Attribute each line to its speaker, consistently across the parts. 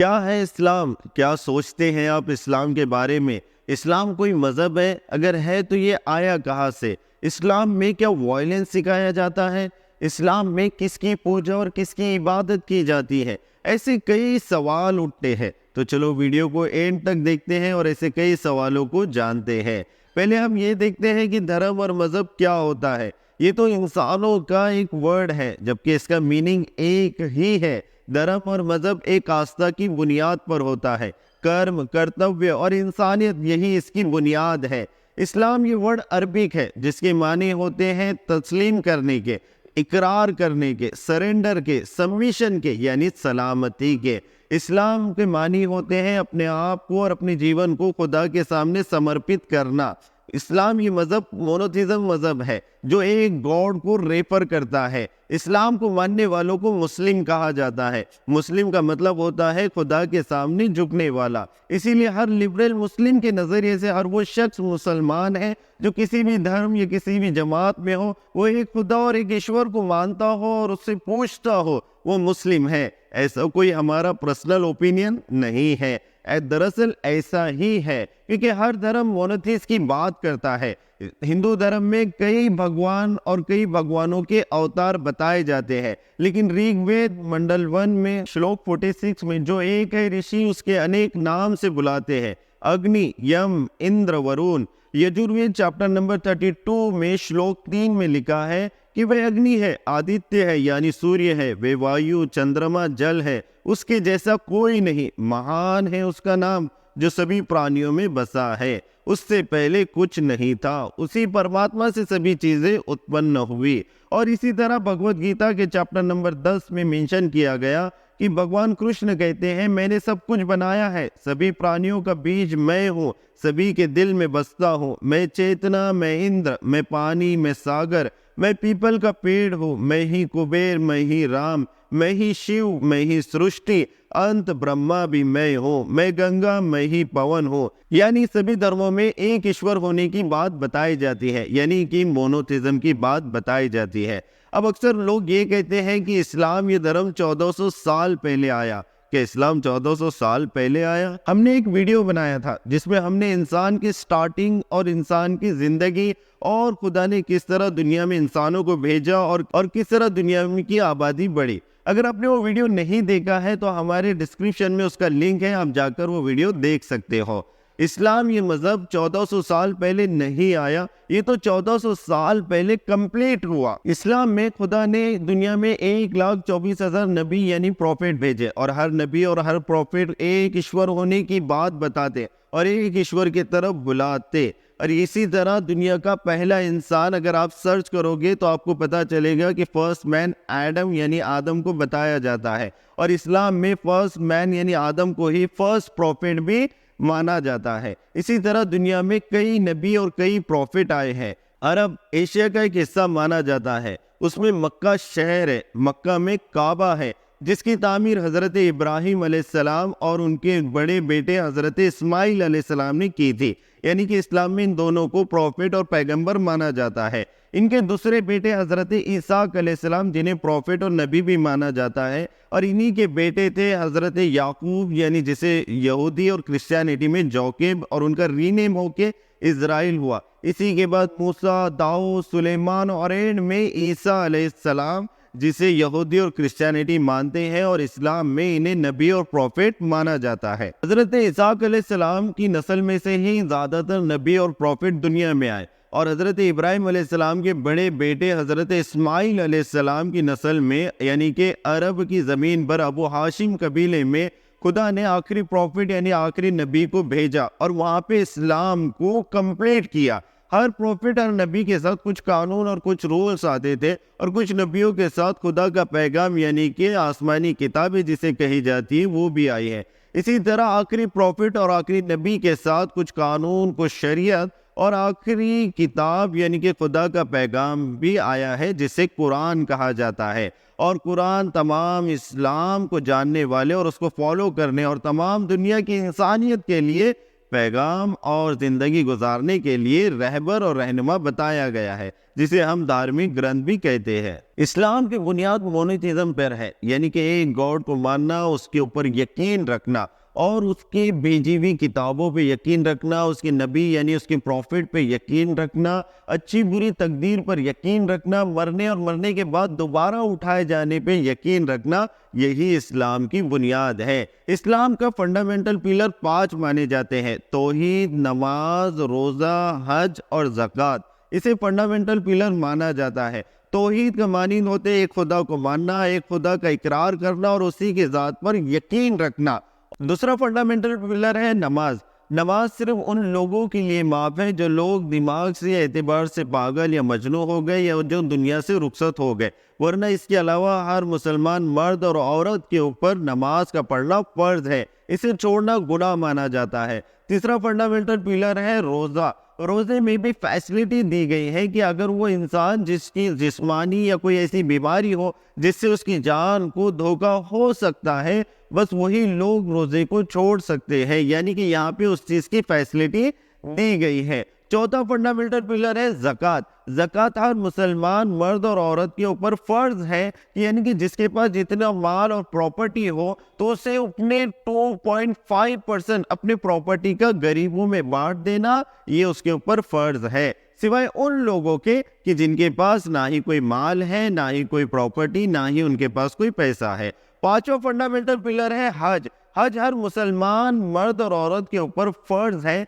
Speaker 1: کیا ہے اسلام؟ کیا سوچتے ہیں آپ اسلام کے بارے میں؟ اسلام کوئی مذہب ہے؟ اگر ہے تو یہ آیا کہاں سے؟ اسلام میں کیا وائلنس سکھایا جاتا ہے؟ اسلام میں کس کی پوجا اور کس کی عبادت کی جاتی ہے؟ ایسے کئی سوال اٹھتے ہیں، تو چلو ویڈیو کو اینڈ تک دیکھتے ہیں اور ایسے کئی سوالوں کو جانتے ہیں۔ پہلے ہم یہ دیکھتے ہیں کہ دھرم اور مذہب کیا ہوتا ہے۔ یہ تو انسانوں کا ایک ورڈ ہے، جبکہ اس کا میننگ ایک ہی ہے۔ دھرم اور مذہب ایک آستھا کی بنیاد پر ہوتا ہے۔ کرم، کرتویہ اور انسانیت یہی اس کی بنیاد ہے۔ اسلام یہ ورڈ عربک ہے، جس کے معنی ہوتے ہیں تسلیم کرنے کے، اقرار کرنے کے، سرنڈر کے، سبمیشن کے یعنی سلامتی کے۔ اسلام کے معنی ہوتے ہیں اپنے آپ کو اور اپنے جیون کو خدا کے سامنے سمرپت کرنا۔ اسلام یہ مذہب مونوتھیزم مذہب ہے، جو ایک گاڈ کو ریفر کرتا ہے۔ اسلام کو ماننے والوں کو مسلم کہا جاتا ہے۔ مسلم کا مطلب ہوتا ہے خدا کے سامنے جھکنے والا۔ اسی لیے ہر لبرل مسلم کے نظریے سے ہر وہ شخص مسلمان ہے جو کسی بھی دھرم یا کسی بھی جماعت میں ہو، وہ ایک خدا اور ایک ایشور کو مانتا ہو اور اس سے پوچھتا ہو، وہ مسلم ہے۔ ایسا کوئی ہمارا پرسنل اوپینین نہیں ہے، دراصل ایسا ہی ہے، کیونکہ ہر دھرم مونوتھیس کی بات کرتا ہے۔ ہندو دھرم میں کئی بھگوان اور کئی بھگوانوں کے اوتار بتائے جاتے ہیں، لیکن ریگ وید منڈل 1 میں شلوک 46 میں جو ایک ہے رشی اس کے انیک نام سے بلاتے ہیں: اگنی، یم، اندر، ورون۔ یجوروید چیپٹر نمبر 32 میں شلوک 3 میں لکھا ہے کہ وہ اگنی ہے، آدتیہ ہے یعنی سوریہ ہے، وہ وایو، چندرما، جل ہے، اس کے جیسا کوئی نہیں، مہان ہے اس کا نام جو سبھی پرانیوں میں بسا ہے، اس سے پہلے کچھ نہیں تھا، اسی پرماتما سے سبھی چیزیں اتپن ہوئی۔ اور اسی طرح بھگوت گیتا کے چیپٹر نمبر 10 میں منشن کیا گیا کہ بھگوان کرشن کہتے ہیں، میں نے سب کچھ بنایا ہے، سبھی پرانیوں کا بیج میں ہوں، سبھی کے دل میں بستا ہوں، میں چیتنا، میں اندر، میں پانی، میں ساگر، میں پیپل کا پیڑ ہوں، میں ہی کبیر، میں ہی رام، میں ہی شیو، میں ہی سرشٹی، انت برہما بھی میں ہوں، میں گنگا، میں ہی پون ہوں۔ یعنی سبھی دھرموں میں ایک ایشور ہونے کی بات بتائی جاتی ہے، یعنی کہ مونوتھیزم کی بات بتائی جاتی ہے۔ اب اکثر لوگ یہ کہتے ہیں کہ اسلام یہ دھرم 1400 سال پہلے آیا۔ کہ اسلام 1400 سال پہلے آیا؟ ہم نے ایک ویڈیو بنایا تھا جس میں ہم نے انسان کی سٹارٹنگ اور انسان کی زندگی اور خدا نے کس طرح دنیا میں انسانوں کو بھیجا اور کس طرح دنیا کی آبادی بڑھی۔ اگر آپ نے وہ ویڈیو نہیں دیکھا ہے تو ہمارے ڈسکرپشن میں اس کا لنک ہے، آپ جا کر وہ ویڈیو دیکھ سکتے ہو۔ اسلام یہ مذہب 1400 سال پہلے نہیں آیا، یہ تو 1400 سال پہلے کمپلیٹ ہوا۔ اسلام میں خدا نے دنیا میں 1,24,000 نبی یعنی پروفیٹ بھیجے، اور ہر نبی اور ہر پروفیٹ ایک ایشور ہونے کی بات بتاتے اور ایک ایشور کی طرف بلاتے۔ اور اسی طرح دنیا کا پہلا انسان اگر آپ سرچ کرو گے تو آپ کو پتا چلے گا کہ فرسٹ مین ایڈم یعنی آدم کو بتایا جاتا ہے، اور اسلام میں فرسٹ مین یعنی آدم کو ہی فرسٹ پروفیٹ بھی مانا جاتا ہے۔ اسی طرح دنیا میں کئی نبی اور کئی پروفٹ آئے ہیں۔ عرب ایشیا کا ایک حصہ مانا جاتا ہے، اس میں مکہ شہر ہے، مکہ میں کعبہ ہے جس کی تعمیر حضرت ابراہیم علیہ السلام اور ان کے بڑے بیٹے حضرت اسماعیل علیہ السلام نے کی تھی۔ یعنی کہ اسلام میں ان دونوں کو پروفٹ اور پیغمبر مانا جاتا ہے۔ ان کے دوسرے بیٹے حضرت اسحاق علیہ السلام جنہیں پروفٹ اور نبی بھی مانا جاتا ہے، اور انہی کے بیٹے تھے حضرت یعقوب، یعنی جسے یہودی اور کرسچینٹی میں جوکیب اور ان کا رینیم ہو کے اسرائیل ہوا۔ اسی کے بعد موسیٰ، داؤد، سلیمان اور اینڈ میں عیسیٰ علیہ السلام، جسے یہودی اور کرسچینٹی مانتے ہیں اور اسلام میں انہیں نبی اور پروفٹ مانا جاتا ہے۔ حضرت اسحاق علیہ السلام کی نسل میں سے ہی زیادہ تر نبی اور پروفٹ دنیا میں آئے، اور حضرت ابراہیم علیہ السلام کے بڑے بیٹے حضرت اسماعیل علیہ السلام کی نسل میں، یعنی کہ عرب کی زمین پر ابو ہاشم قبیلے میں، خدا نے آخری پروفٹ یعنی آخری نبی کو بھیجا اور وہاں پہ اسلام کو کمپلیٹ کیا۔ ہر پروفٹ اور نبی کے ساتھ کچھ قانون اور کچھ رولز آتے تھے، اور کچھ نبیوں کے ساتھ خدا کا پیغام یعنی کہ آسمانی کتابیں جسے کہی جاتی ہے وہ بھی آئی ہے۔ اسی طرح آخری پروفٹ اور آخری نبی کے ساتھ کچھ قانون، کچھ شریعت اور آخری کتاب یعنی کہ خدا کا پیغام بھی آیا ہے جسے قرآن کہا جاتا ہے۔ اور قرآن تمام اسلام کو جاننے والے اور اس کو فالو کرنے اور تمام دنیا کی انسانیت کے لیے پیغام اور زندگی گزارنے کے لیے رہبر اور رہنما بتایا گیا ہے، جسے ہم دھارمک گرنتھ بھی کہتے ہیں۔ اسلام کی بنیاد مونوتھیزم پر ہے، یعنی کہ ایک گاڈ کو ماننا، اس کے اوپر یقین رکھنا اور اس کے بھیجی ہوئی کتابوں پہ یقین رکھنا، اس کے نبی یعنی اس کے پروفٹ پہ یقین رکھنا، اچھی بری تقدیر پر یقین رکھنا، مرنے اور مرنے کے بعد دوبارہ اٹھائے جانے پہ یقین رکھنا، یہی اسلام کی بنیاد ہے۔ اسلام کا فنڈامنٹل پلر 5 مانے جاتے ہیں: توحید، نماز، روزہ، حج اور زکوٰۃ۔ اسے فنڈامنٹل پلر مانا جاتا ہے۔ توحید کا معنی ہوتے ایک خدا کو ماننا، ایک خدا کا اقرار کرنا اور اسی کی ذات پر یقین رکھنا۔ دوسرا فنڈامنٹل پلر ہے نماز۔ نماز صرف ان لوگوں کے لیے معاف ہے جو لوگ دماغ سے اعتبار سے پاگل یا مجنون ہو گئے یا جو دنیا سے رخصت ہو گئے، ورنہ اس کے علاوہ ہر مسلمان مرد اور عورت کے اوپر نماز کا پڑھنا فرض ہے، اسے چھوڑنا گناہ مانا جاتا ہے۔ تیسرا فنڈامنٹل پلر ہے روزہ۔ روزے میں بھی فیسلٹی دی گئی ہے کہ اگر وہ انسان جس کی جسمانی یا کوئی ایسی بیماری ہو جس سے اس کی جان کو دھوکہ ہو سکتا ہے، بس وہی لوگ روزے کو چھوڑ سکتے ہیں، یعنی کہ یہاں پہ اس چیز کی فیسلٹی دی گئی ہے۔ چوتھا فنڈامنٹل پلر ہے زکوٰۃ۔ زکوٰۃ ہر مسلمان مرد اور عورت کے اوپر فرض ہے، یعنی کہ جس کے پاس جتنا مال اور پراپرٹی ہو تو اسے اپنے 2.5% اپنے پراپرٹی کا غریبوں میں بانٹ دینا، یہ اس کے اوپر فرض ہے، سوائے ان لوگوں کے کہ جن کے پاس نہ ہی کوئی مال ہے، نہ ہی کوئی پراپرٹی، نہ ہی ان کے پاس کوئی پیسہ ہے۔ پانچواں فنڈامنٹل پلر ہے حج۔ حج ہر مسلمان مرد اور عورت کے اوپر فرض ہے۔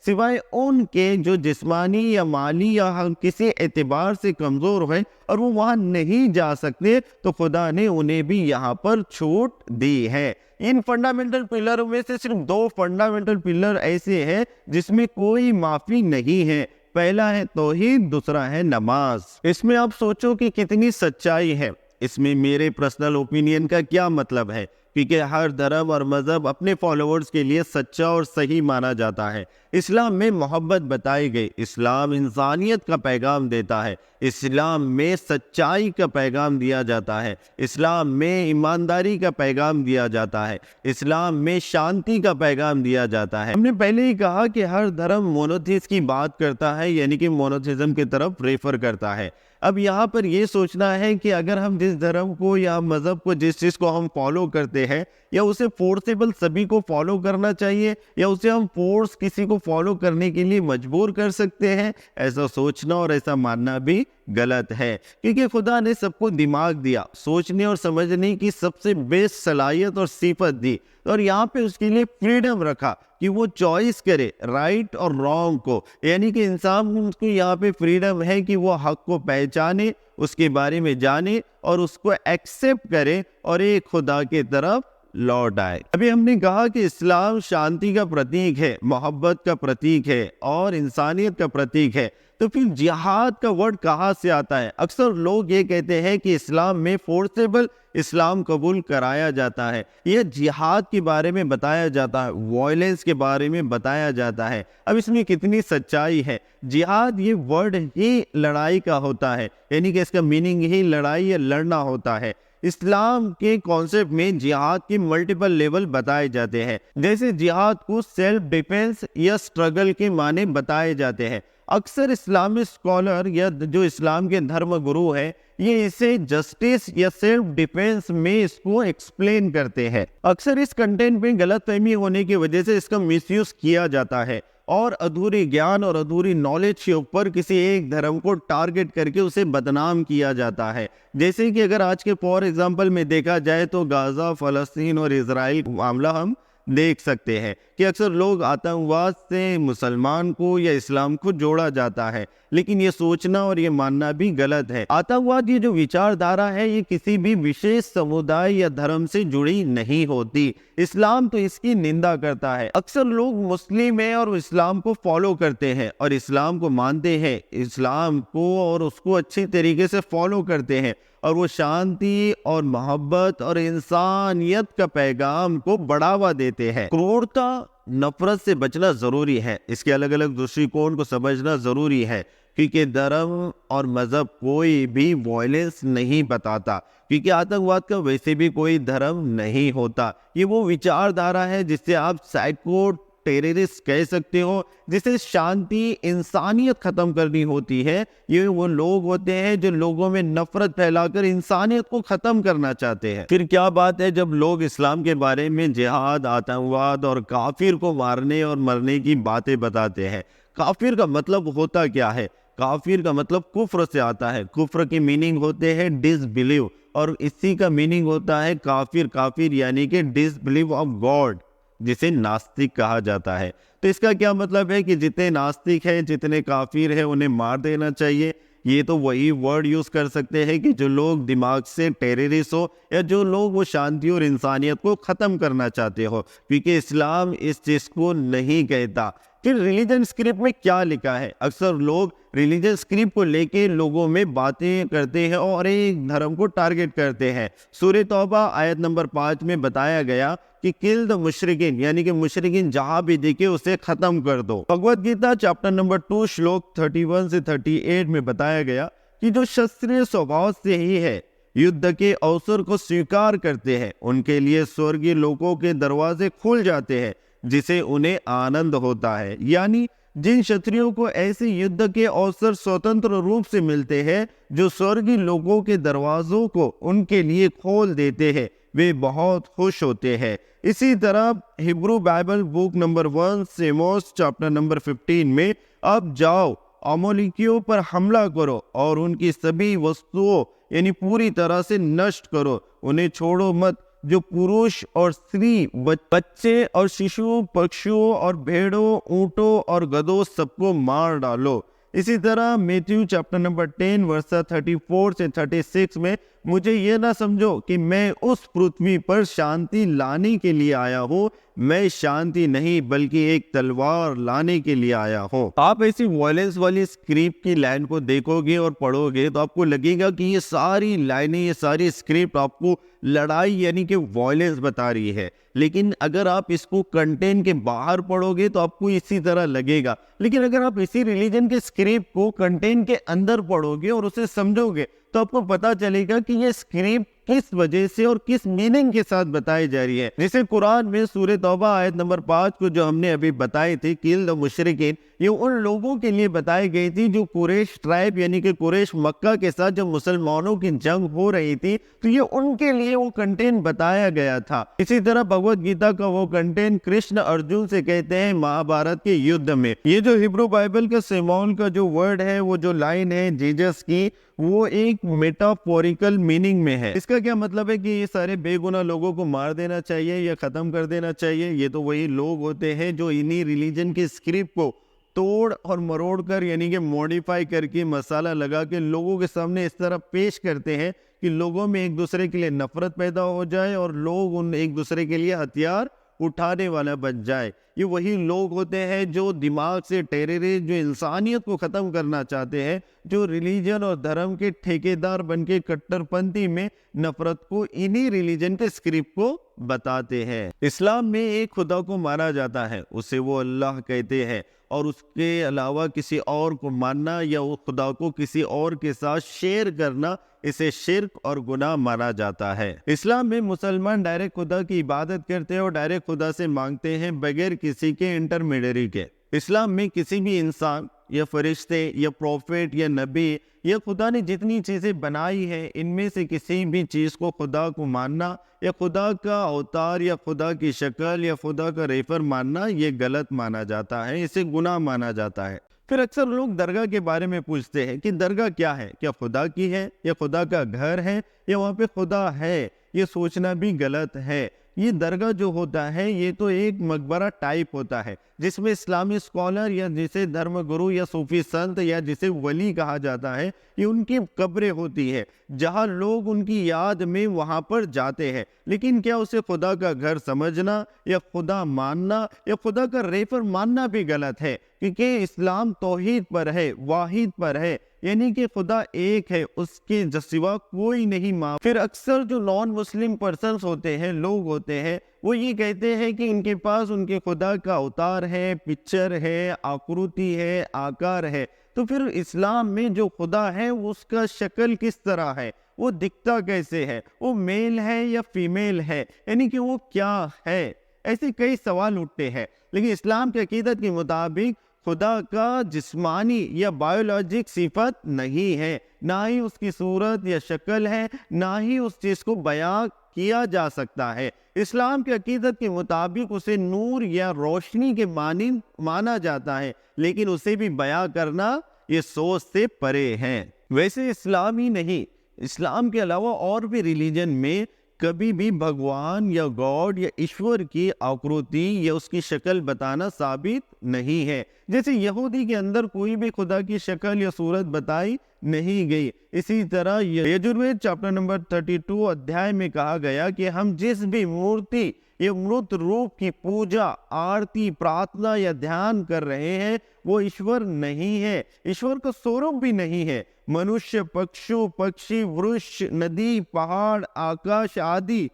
Speaker 1: سوائے ان کے جو جسمانی یا مالی یا کسی اعتبار سے کمزور ہوئے اور وہ وہاں نہیں جا سکتے، تو خدا نے انہیں بھی یہاں پر چھوٹ دی ہے۔ ان فنڈامنٹل پلروں میں سے صرف 2 فنڈامنٹل پلر ایسے ہیں جس میں کوئی معافی نہیں ہے۔ پہلا ہے توحید، دوسرا ہے نماز۔ اس میں آپ سوچو کہ کتنی سچائی ہے۔ اس میں میرے پرسنل اوپینین کا کیا مطلب ہے، کیونکہ ہر دھرم اور مذہب اپنے فالوورز کے لیے سچا اور صحیح مانا جاتا ہے۔ اسلام میں محبت بتائی گئی، اسلام انسانیت کا پیغام دیتا ہے، اسلام میں سچائی کا پیغام دیا جاتا ہے، اسلام میں ایمانداری کا پیغام دیا جاتا ہے، اسلام میں شانتی کا پیغام دیا جاتا ہے۔ ہم نے پہلے ہی کہا کہ ہر دھرم مونوتھیزم کی بات کرتا ہے، یعنی کہ مونوتھیزم کی طرف ریفر کرتا ہے۔ اب یہاں پر یہ سوچنا ہے کہ اگر ہم جس دھرم کو یا مذہب کو، جس چیز کو ہم فالو کرتے ہیں، یا اسے فورسیبل سبھی کو فالو کرنا چاہیے یا اسے ہم فورس کسی کو فالو کرنے کے لیے مجبور کر سکتے ہیں، ایسا سوچنا اور ایسا ماننا بھی غلط ہے، کیونکہ خدا نے سب کو دماغ دیا، سوچنے اور سمجھنے کی سب سے بیسٹ صلاحیت اور صفت دی، اور یہاں پہ اس کے لیے فریڈم رکھا کہ وہ چوائس کرے رائٹ اور رانگ کو، یعنی کہ انسان کو یہاں پہ فریڈم ہے کہ وہ حق کو پہچانے، اس کے بارے میں جانے اور اس کو ایکسیپٹ کرے اور ایک خدا کی طرف لوٹ آئے۔ ابھی ہم نے کہا کہ اسلام شانتی کا پرتیک ہے، محبت کا پرتیک ہے اور انسانیت کا پرتیک ہے، تو پھر جہاد کا ورڈ کہاں سے آتا ہے؟ اکثر لوگ یہ کہتے ہیں کہ اسلام میں فورسیبل اسلام قبول کرایا جاتا ہے، یہ جہاد کے بارے میں بتایا جاتا ہے، وائلنس کے بارے میں بتایا جاتا ہے۔ اب اس میں کتنی سچائی ہے؟ جہاد یہ ورڈ ہی لڑائی کا ہوتا ہے، یعنی کہ اس کا میننگ ہی لڑائی یا لڑنا ہوتا ہے۔ اسلام کے کانسیپٹ میں جہاد کے ملٹیپل لیول بتائے جاتے ہیں، جیسے جہاد کو سیلف ڈیفینس یا سٹرگل کے معنی بتائے جاتے ہیں۔ اکثر اسلامی اسکالر یا جو اسلام کے دھرم گرو ہیں، یہ اسے جسٹس یا سیلف ڈیفینس میں اس کو ایکسپلین کرتے ہیں۔ اکثر اس کنٹینٹ میں غلط فہمی ہونے کی وجہ سے اس کا مس یوز کیا جاتا ہے اور ادھوری گیان اور ادھوری نالج کے اوپر کسی ایک دھرم کو ٹارگٹ کر کے اسے بدنام کیا جاتا ہے۔ جیسے کہ اگر آج کے فار ایگزامپل میں دیکھا جائے تو غزہ، فلسطین اور اسرائیل معاملہ ہم دیکھ سکتے ہیں کہ اکثر لوگ آتنکواد سے مسلمان کو یا اسلام کو جوڑا جاتا ہے، لیکن یہ سوچنا اور یہ ماننا بھی غلط ہے۔ آتنکواد یہ جو وچار دھارا ہے، یہ کسی بھی وشیش سمودائے یا دھرم سے جڑی نہیں ہوتی۔ اسلام تو اس کی نندا کرتا ہے۔ اکثر لوگ مسلم ہیں اور اسلام کو فالو کرتے ہیں اور اسلام کو مانتے ہیں، اسلام کو اور اس کو اچھی طریقے سے فالو کرتے ہیں، اور وہ شانتی اور محبت اور انسانیت کا پیغام کو بڑھاوا دیتے ہیں۔ کروڑتا نفرت سے بچنا ضروری ہے، اس کے الگ الگ درشٹیکون کو سمجھنا ضروری ہے، کیونکہ دھرم اور مذہب کوئی بھی وائلنس نہیں بتاتا، کیونکہ آتنکواد کا ویسے بھی کوئی دھرم نہیں ہوتا۔ یہ وہ وچار دھارا ہے جس سے آپ سائیکو ٹیررسٹ کہہ سکتے ہو، جسے شانتی انسانیت ختم کرنی ہوتی ہے۔ یہ وہ لوگ ہوتے ہیں جو لوگوں میں نفرت پھیلا کر انسانیت کو ختم کرنا چاہتے ہیں۔ پھر کیا بات ہے جب لوگ اسلام کے بارے میں جہاد، آتنکواد اور کافر کو مارنے اور مرنے کی باتیں بتاتے ہیں۔ کافر کا مطلب ہوتا کیا ہے؟ کافر کا مطلب کفر سے آتا ہے۔ کفر کی میننگ ہوتے ہیں ڈس بلیو، اور اسی کا میننگ ہوتا ہے کافر۔ کافر یعنی کہ ڈس بلیو آف گاڈ، جسے ناستک کہا جاتا ہے۔ تو اس کا کیا مطلب ہے کہ جتنے ناستک ہیں، جتنے کافر ہیں، انہیں مار دینا چاہیے۔ یہ تو وہی ورڈ یوز کر سکتے ہیں کہ جو لوگ دماغ سے ٹیررسٹ ہو، یا جو لوگ وہ شانتی اور انسانیت کو ختم کرنا چاہتے ہو، کیونکہ اسلام اس چیز کو نہیں کہتا۔ پھر ریلیجن اسکرپٹ میں کیا لکھا ہے؟ اکثر لوگ ریلیجن اسکرپٹ کو لے کے لوگوں میں باتیں کرتے ہیں اور ایک دھرم کو ٹارگٹ کرتے ہیں۔ سورہ توبہ آیت نمبر 5 میں بتایا گیا کہ کل دا مشرکین، یعنی کہ مشرکین جہاں بھی دیکھے اسے ختم کر دو۔ بھگوت گیتا چیپٹر نمبر 2 شلوک 31 سے 38 میں بتایا گیا کہ جو شستریہ سوبھاؤ سے ہی ہے، یدھ کے اوسر کو سویکار کرتے ہیں، ان کے لیے سورگی لوکوں کے دروازے کھل جاتے ہیں، جسے انہیں آنند ہوتا ہے۔ یعنی جن شتریوں کو ایسے یدھ کے اوسر سوتنتر روپ سے ملتے ہیں جو سورگی لوگوں کے دروازوں کو ان کے لیے کھول دیتے ہیں، وہ بہت خوش ہوتے ہیں۔ اسی طرح Hebrew Bible book number 1 CMOS chapter number 15 میں اب جاؤ امولیکیوں پر حملہ کرو اور ان کی سبھی وستوؤں یعنی پوری طرح سے نشٹ کرو، انہیں چھوڑو مت، جو پروش اور استری، بچے اور ششو، پکشیوں اور بھیڑوں، اونٹوں اور گدھوں سب کو مار ڈالو۔ اسی طرح میتھیو چیپٹر نمبر 10 ورسہ 34 سے 36 میں مجھے یہ نہ سمجھو کہ میں اس پرتھوی پر شانتی لانے کے لیے آیا ہوں، میں شانتی نہیں بلکہ ایک تلوار لانے کے لیے آیا ہوں۔ آپ ایسی وائلنس والی اسکرپٹ کی لائن کو دیکھو گے اور پڑھو گے تو آپ کو لگے گا کہ یہ ساری لائنیں، یہ ساری اسکرپٹ آپ کو لڑائی یعنی کہ وائلنس بتا رہی ہے، لیکن اگر آپ اس کو کنٹینٹ کے باہر پڑھو گے تو آپ کو اسی طرح لگے گا۔ لیکن اگر آپ اسی ریلیجن کے اسکرپٹ کو کنٹینٹ کے اندر پڑھو گے اور اسے سمجھو گے تو آپ کو پتا چلے گا کہ یہ اسکرپٹ کس وجہ سے اور کس میننگ کے ساتھ بتائی جا رہی ہے۔ جیسے قرآن میں سورہ توبہ آیت نمبر 5 کو جو ہم نے ابھی بتائی تھی، کل دا مشرکین، یہ ان لوگوں کے لیے بتائی گئی تھی جو قریش ٹرائب یعنی کہ قریش مکہ کے ساتھ جب مسلمانوں کی جنگ ہو رہی تھی تو یہ ان کے لیے وہ کنٹینٹ بتایا گیا تھا۔ اسی طرح بھگوت گیتا کا وہ کنٹینٹ کرشن ارجن سے کہتے ہیں مہابھارت کے یدھ میں۔ یہ جو ہبرو بائبل کا سیمون کا جو ورڈ ہے، وہ جو لائن ہے جیزس کی، وہ ایک میٹافوریکل میننگ میں ہے۔ اس کا کیا مطلب ہے کہ یہ سارے بے گناہ لوگوں کو مار دینا چاہیے یا ختم کر دینا چاہیے؟ یہ تو وہی لوگ ہوتے ہیں جو انہی ریلیجن کے اسکرپٹ کو توڑ اور مروڑ کر یعنی کہ موڈیفائی کر کے مسالہ لگا کے لوگوں کے سامنے اس طرح پیش کرتے ہیں کہ لوگوں میں ایک دوسرے کے لیے نفرت پیدا ہو جائے اور لوگ ان ایک دوسرے کے لیے ہتھیار اٹھانے والا بن جائے۔ یہ وہی لوگ ہوتے ہیں جو دماغ سے ٹیررسٹ، جو انسانیت کو ختم کرنا چاہتے ہیں، جو ریلیجن اور دھرم کے ٹھیکیدار بن کے کٹر پنتھی میں نفرت کو انہی ریلیجن کے اسکرپٹ کو بتاتے ہیں۔ اسلام میں ایک خدا کو مانا جاتا ہے، اسے وہ اللہ کہتے ہیں، اور اس کے علاوہ کسی اور کو ماننا یا اس خدا کو کسی اور کے ساتھ شیئر کرنا، اسے شرک اور گناہ مانا جاتا ہے۔ اسلام میں مسلمان ڈائریکٹ خدا کی عبادت کرتے ہیں اور ڈائریکٹ خدا سے مانگتے ہیں بغیر کسی کے انٹرمیڈیری کے۔ اسلام میں کسی بھی انسان یا فرشتے یا پروفیٹ یا نبی یا خدا نے جتنی چیزیں بنائی ہیں، ان میں سے کسی بھی چیز کو خدا کو ماننا یا خدا کا اوتار یا خدا کی شکل یا خدا کا ریفر ماننا، یہ غلط مانا جاتا ہے، اسے گناہ مانا جاتا ہے۔ پھر اکثر لوگ درگاہ کے بارے میں پوچھتے ہیں کہ درگاہ کیا ہے؟ کیا خدا کی ہے یا خدا کا گھر ہے یا وہاں پہ خدا ہے؟ یہ سوچنا بھی غلط ہے۔ یہ درگاہ جو ہوتا ہے یہ تو ایک مقبرہ ٹائپ ہوتا ہے جس میں اسلامی اسکالر یا جسے دھرم گرو یا صوفی سنت یا جسے ولی کہا جاتا ہے، یہ ان کی قبریں ہوتی ہے جہاں لوگ ان کی یاد میں وہاں پر جاتے ہیں۔ لیکن کیا اسے خدا کا گھر سمجھنا یا خدا ماننا یا خدا کا ریفر ماننا بھی غلط ہے، کیونکہ اسلام توحید پر ہے، واحد پر ہے۔ یعنی کہ خدا ایک ہے، اس کے سوا کوئی نہیں معبود۔ پھر اکثر جو نان مسلم پرسنز ہوتے ہیں، لوگ ہوتے ہیں، وہ یہ کہتے ہیں کہ ان کے پاس ان کے خدا کا اوتار ہے، پکچر ہے، آکروتی ہے، آکار ہے۔ تو پھر اسلام میں جو خدا ہے اس کا شکل کس طرح ہے، وہ دکھتا کیسے ہے، وہ میل ہے یا فیمیل ہے، یعنی کہ وہ کیا ہے؟ ایسے کئی سوال اٹھتے ہیں۔ لیکن اسلام کے عقیدت کے مطابق خدا کا جسمانی یا بایولوجک صفت نہیں ہے، نہ ہی اس کی صورت یا شکل ہے، نہ ہی اس چیز کو بیان کیا جا سکتا ہے۔ اسلام کے عقیدت کے مطابق اسے نور یا روشنی کے مانند مانا جاتا ہے، لیکن اسے بھی بیان کرنا یہ سوچ سے پرے ہے۔ ویسے اسلام ہی نہیں، اسلام کے علاوہ اور بھی ریلیجن میں کبھی بھی بھگوان یا گاڈ یا ایشور کی آکروتی یا اس کی شکل بتانا ثابت نہیں ہے۔ جیسے یہودی کے اندر کوئی بھی خدا کی شکل یا صورت بتائی نہیں گئی، اسی طرح یجوروید چیپٹر نمبر 32 ادھیائے میں کہا گیا کہ ہم جس بھی مورتی یا مرت روپ کی پوجا، آرتی، پراتھنا یا دھیان کر رہے ہیں وہ ایشور نہیں ہے، ایشور کا سوروپ بھی نہیں ہے۔ منوشیہ، پکشو، پکشی، ورش، ندی، پہاڑ، آکاش آدی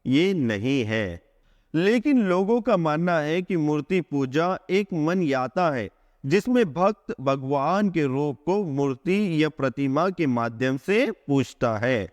Speaker 1: یہ نہیں ہے۔ لیکن لوگوں کا ماننا ہے کہ مورتی پوجا ایک من یاتا ہے، جس میں بھکت بھگوان کے روپ کو مورتی یا پرتیما کے مادھیم سے پوجتا ہے۔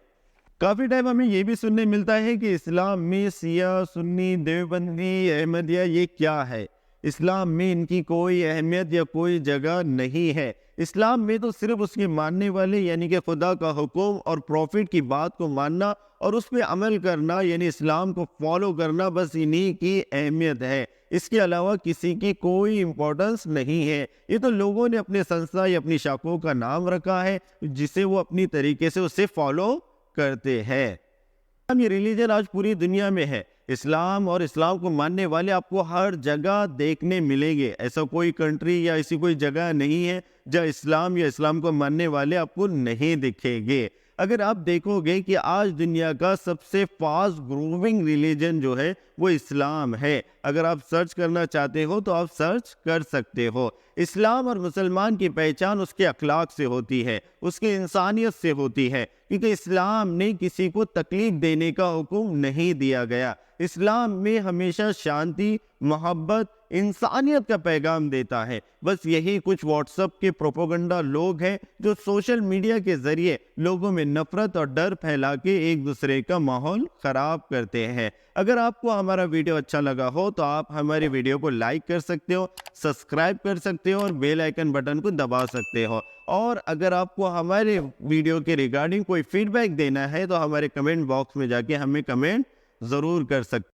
Speaker 1: کافی ٹائم ہمیں یہ بھی سننے ملتا ہے کہ اسلام میں سیاہ، سنی، دیوبندی، احمدیہ یہ کیا ہے؟ اسلام میں ان کی کوئی اہمیت یا کوئی جگہ نہیں ہے۔ اسلام میں تو صرف اس کے ماننے والے یعنی کہ خدا کا حکم اور پروفٹ کی بات کو ماننا اور اس پہ عمل کرنا یعنی اسلام کو فالو کرنا، بس انہی کی اہمیت ہے۔ اس کے علاوہ کسی کی کوئی امپورٹنس نہیں ہے۔ یہ تو لوگوں نے اپنے سنستھا یا اپنی شاخوں کا نام رکھا ہے جسے وہ اپنی طریقے سے اسے فالو کرتے ہیں۔ یہ ریلیجن آج پوری دنیا میں ہے۔ اسلام اور اسلام کو ماننے والے آپ کو ہر جگہ دیکھنے ملیں گے۔ ایسا کوئی کنٹری یا ایسی کوئی جگہ نہیں ہے جہاں اسلام یا اسلام کو ماننے والے آپ کو نہیں دکھیں گے۔ اگر آپ دیکھو گے کہ آج دنیا کا سب سے فاسٹ گروونگ ریلیجن جو ہے وہ اسلام ہے۔ اگر آپ سرچ کرنا چاہتے ہو تو آپ سرچ کر سکتے ہو۔ اسلام اور مسلمان کی پہچان اس کے اخلاق سے ہوتی ہے، اس کی انسانیت سے ہوتی ہے، کیونکہ اسلام نے کسی کو تکلیف دینے کا حکم نہیں دیا گیا۔ اسلام میں ہمیشہ شانتی، محبت، انسانیت کا پیغام دیتا ہے۔ بس یہی کچھ واٹس ایپ کے پروپیگنڈا لوگ ہیں جو سوشل میڈیا کے ذریعے لوگوں میں نفرت اور ڈر پھیلا کے ایک دوسرے کا ماحول خراب کرتے ہیں۔ اگر آپ کو ہمارا ویڈیو اچھا لگا ہو تو آپ ہمارے ویڈیو کو لائک کر سکتے ہو، سبسکرائب کر سکتے ہو اور بیل آئیکن بٹن کو دبا سکتے ہو۔ اور اگر آپ کو ہمارے ویڈیو کے ریگارڈنگ کوئی فیڈ بیک دینا ہے تو ہمارے کمنٹ باکس میں جا کے ہمیں کمنٹ ضرور کر سکتے